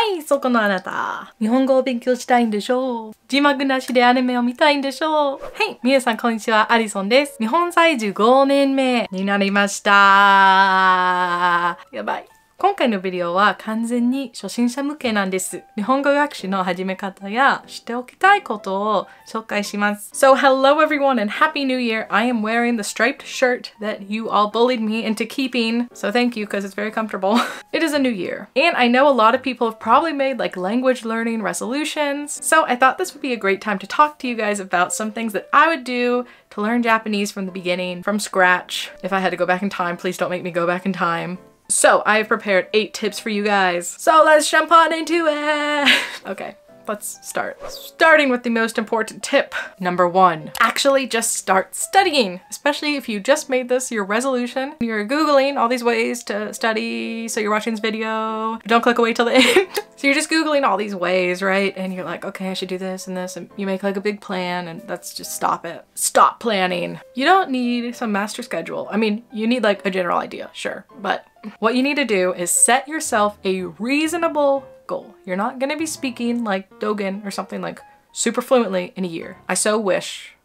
はい、そこのあなた。日本語を勉強したいんでしょう。字幕なしでアニメを見たいんでしょう。はい、皆さんこんにちは、アリソンです。日本在住5年目になりました。やばい。今回のビデオは完全に初心者向けなんです。日本語学習の始め方や知っておきたいことを紹介します。So hello everyone and happy new year. I am wearing the striped shirt that you all bullied me into keeping. So thank you because it's very comfortable. It is a new year. And I know a lot of people have probably made like language learning resolutions. So I thought this would be a great time to talk to you guys about some things that I would do to learn Japanese from the beginning, from scratch. If I had to go back in time, please don't make me go back in time. So I have prepared 8 tips for you guys. So let's jump on into it. Okay, let's start. Starting with the most important tip. Number 1, actually just start studying. Especially if you just made this your resolution. You're Googling all these ways to study, so you're watching this video. Don't click away till the end. So you're just Googling all these ways, right? And you're like, okay, I should do this and this. And you make like a big plan and that's just stop it. Stop planning. You don't need some master schedule. I mean, you need like a general idea, sure. But what you need to do is set yourself a reasonable goal. You're not gonna be speaking like Dogen or something like super fluently in a year. I so wish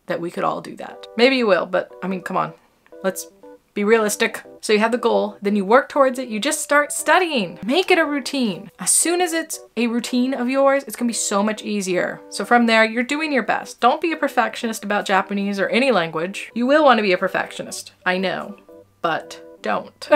that we could all do that. Maybe you will, but I mean, come on, let's be realistic. So you have the goal, then you work towards it, you just start studying. Make it a routine. As soon as it's a routine of yours, it's gonna be so much easier. So from there, you're doing your best. Don't be a perfectionist about Japanese or any language. You will wanna be a perfectionist, I know, but don't.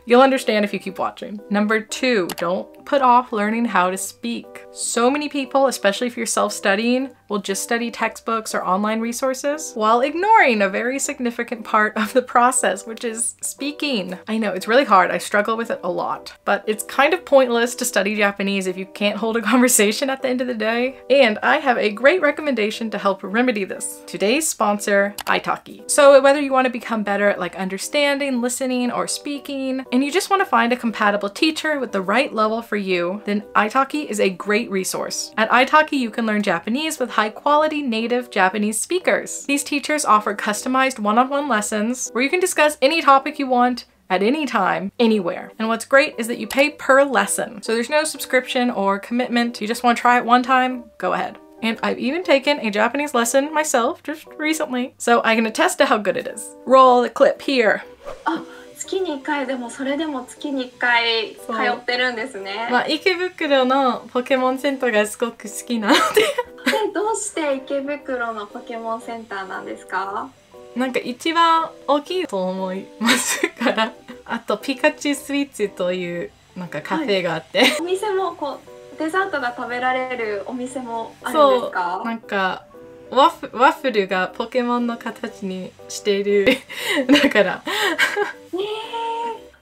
You'll understand if you keep watching. Number 2, don't put off learning how to speak. So many people, especially if you're self-studying, will just study textbooks or online resources while ignoring a very significant part of the process, which is speaking. I know, it's really hard. I struggle with it a lot, but it's kind of pointless to study Japanese if you can't hold a conversation at the end of the day. And I have a great recommendation to help remedy this. Today's sponsor, Italki. So whether you want to become better at like understanding, listening, or speaking, and you just want to find a compatible teacher with the right level for you, then Italki is a great resource. At Italki, you can learn Japanese with high-quality native Japanese speakers. These teachers offer customized one-on-one lessons where you can discuss any topic you want at any time, anywhere. And what's great is that you pay per lesson. So there's no subscription or commitment. You just want to try it one time, go ahead. And I've even taken a Japanese lesson myself just recently, so I can attest to how good it is. Roll the clip here. Oh. 月に1回でもそれでも月に1回通ってるんですね。まあ池袋のポケモンセンターがすごく好きなので。どうして池袋のポケモンセンターなんですか？なんか一番大きいと思いますから。あとピカチュウスイーツというなんかカフェがあって、はい、お店もこうデザートが食べられるお店もあるんですか？そう、なんかワッフルがポケモンの形にしているだから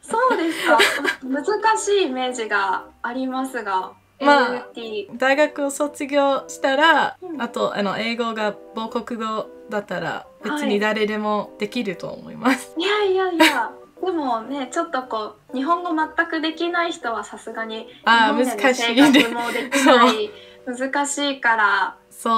そうですか。難しいイメージがありますが、まあ大学を卒業したら、あと英語が母国語だったら別に誰でもできると思います。いやいやいや、でもね、ちょっとこう日本語全くできない人はさすがに日本での生活もできない難しいから。So,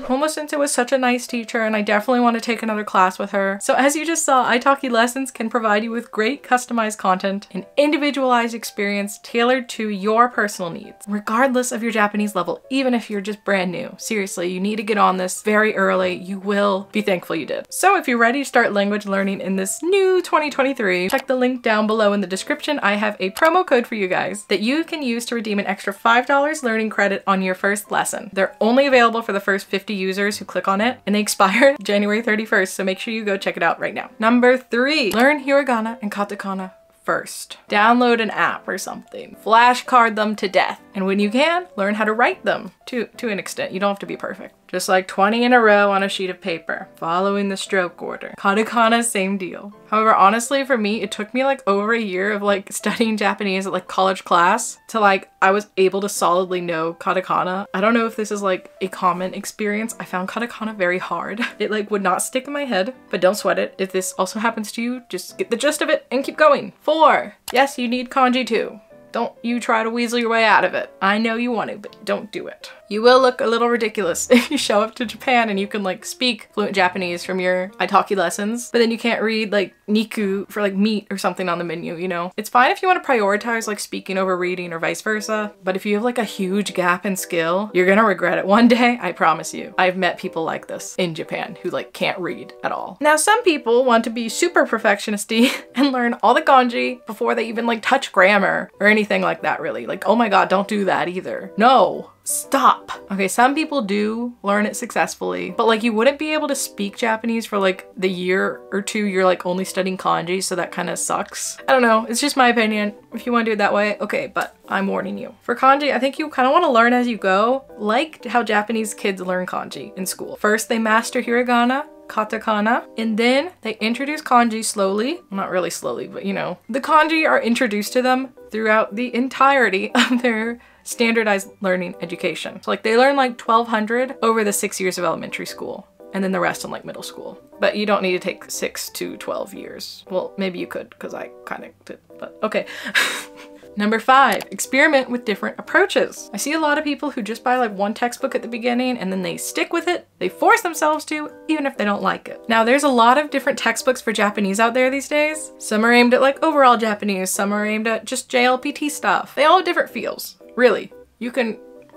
Momo-sensei was such a nice teacher and I definitely want to take another class with her. So as you just saw, Italki lessons can provide you with great customized content, an individualized experience tailored to your personal needs, regardless of your Japanese level, even if you're just brand new. Seriously, you need to get on this very early. You will be thankful you did. So if you're ready to start language learning in this new 2023, check the link down below in the description. I have a promo code for you guys that you can use to redeem an extra $5 learning credit on your first lesson. They're only available for the first 50 users who click on it, and they expire January 31st, so make sure you go check it out right now. Number 3, learn hiragana and katakana first. Download an app or something. Flashcard them to death. And when you can, learn how to write them to an extent. You don't have to be perfect. Just like 20 in a row on a sheet of paper, following the stroke order. Katakana, same deal. However, honestly, for me, it took me like over a year of like studying Japanese at like college class to like, I was able to solidly know katakana. I don't know if this is like a common experience. I found katakana very hard. It like would not stick in my head, but don't sweat it. If this also happens to you, just get the gist of it and keep going. 4, yes, you need kanji too. Don't you try to weasel your way out of it. I know you want to, but don't do it. You will look a little ridiculous if you show up to Japan and you can like speak fluent Japanese from your italki lessons, but then you can't read like niku for like meat or something on the menu, you know? It's fine if you want to prioritize like speaking over reading or vice versa, but if you have like a huge gap in skill, you're gonna regret it one day, I promise you. I've met people like this in Japan who like can't read at all. Now, some people want to be super perfectionisty and learn all the kanji before they even like touch grammar or anything like that, really. Like, oh my God, don't do that either. No. Stop. Okay, some people do learn it successfully, but like you wouldn't be able to speak Japanese for like the year or two you're like only studying kanji, so that kind of sucks. I don't know, it's just my opinion. If you want to do it that way, okay, but I'm warning you. For kanji, I think you kind of want to learn as you go, like how Japanese kids learn kanji in school. First, they master hiragana, katakana, and then they introduce kanji slowly. Not really slowly, but you know. The kanji are introduced to them throughout the entirety of their standardized learning education. So like they learn like 1200 over the 6 years of elementary school, and then the rest in like middle school. But you don't need to take 6 to 12 years. Well, maybe you could, because I kind of did, but okay. Number 5, experiment with different approaches. I see a lot of people who just buy like one textbook at the beginning and then they stick with it. They force themselves to, even if they don't like it. Now, there's a lot of different textbooks for Japanese out there these days. Some are aimed at like overall Japanese, some are aimed at just JLPT stuff. They all have different feels, really.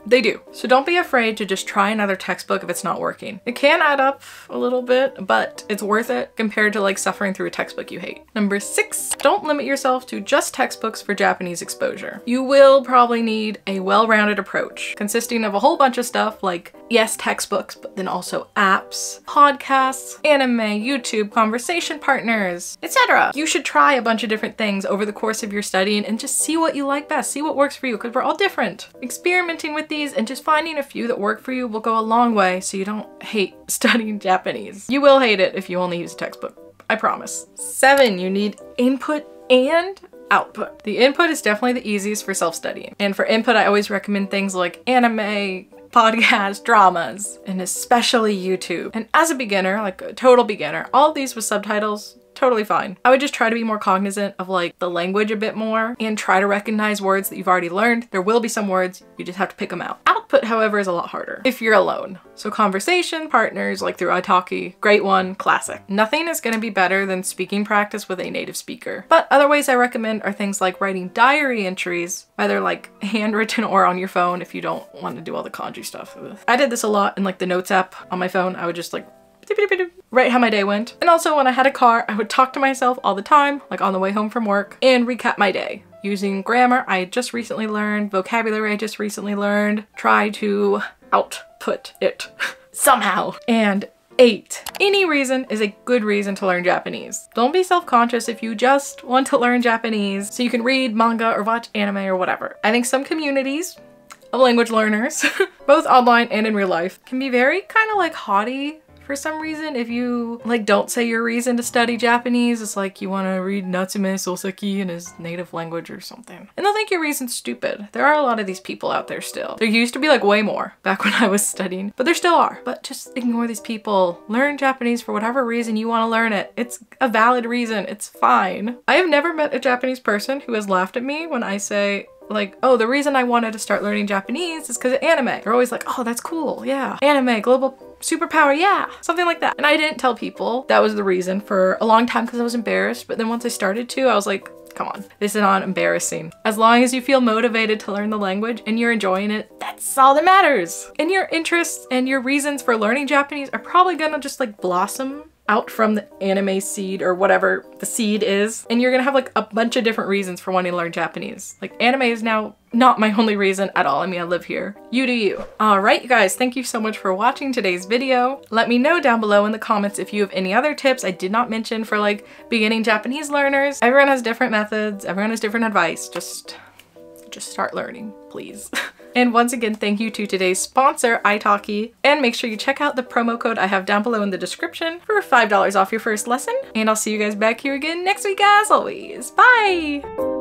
They do. So don't be afraid to just try another textbook if it's not working. It can add up a little bit, but it's worth it compared to like suffering through a textbook you hate. Number 6, don't limit yourself to just textbooks for Japanese exposure. You will probably need a well-rounded approach consisting of a whole bunch of stuff like, yes, textbooks, but then also apps, podcasts, anime, YouTube, conversation partners, etc. You should try a bunch of different things over the course of your studying and just see what you like best, see what works for you, because we're all different. Experimenting with these and just finding a few that work for you will go a long way so you don't hate studying Japanese. You will hate it if you only use a textbook, I promise. 7, you need input and output. The input is definitely the easiest for self-studying. And for input, I always recommend things like anime, podcasts, dramas, and especially YouTube. And as a beginner, like a total beginner, all of these with subtitles, totally fine. I would just try to be more cognizant of like the language a bit more and try to recognize words that you've already learned. There will be some words, you just have to pick them out. Output, however, is a lot harder if you're alone. So conversation partners like through italki, great one, classic. Nothing is going to be better than speaking practice with a native speaker. But other ways I recommend are things like writing diary entries, whether like handwritten or on your phone if you don't want to do all the kanji stuff. I did this a lot in like the notes app on my phone. I would just like write how my day went. And also when I had a car, I would talk to myself all the time, like on the way home from work, and recap my day. Using grammar I just recently learned, vocabulary I just recently learned, try to output it somehow. And 8, any reason is a good reason to learn Japanese. Don't be self-conscious if you just want to learn Japanese so you can read manga or watch anime or whatever. I think some communities of language learners, both online and in real life, can be very kind of like haughty for some reason. If you like don't say your reason to study Japanese, it's like you want to read Natsume Soseki in his native language or something. And they'll think your reason's stupid. There are a lot of these people out there still. There used to be like way more back when I was studying, but there still are. But just ignore these people. Learn Japanese for whatever reason you want to learn it. It's a valid reason. It's fine. I have never met a Japanese person who has laughed at me when I say, like, oh, the reason I wanted to start learning Japanese is because of anime. They're always like, oh, that's cool, yeah. Anime, global superpower, yeah. Something like that. And I didn't tell people that was the reason for a long time because I was embarrassed. But then once I started to, I was like, come on, this is not embarrassing. As long as you feel motivated to learn the language and you're enjoying it, that's all that matters. And your interests and your reasons for learning Japanese are probably gonna just like blossom out from the anime seed or whatever the seed is. And you're gonna have like a bunch of different reasons for wanting to learn Japanese. Like anime is now not my only reason at all. I mean, I live here. You do you. All right, you guys, thank you so much for watching today's video. Let me know down below in the comments if you have any other tips I did not mention for like beginning Japanese learners. Everyone has different methods. Everyone has different advice. Just start learning, please. And once again, thank you to today's sponsor, italki. And make sure you check out the promo code I have down below in the description for $5 off your first lesson. And I'll see you guys back here again next week as always. Bye!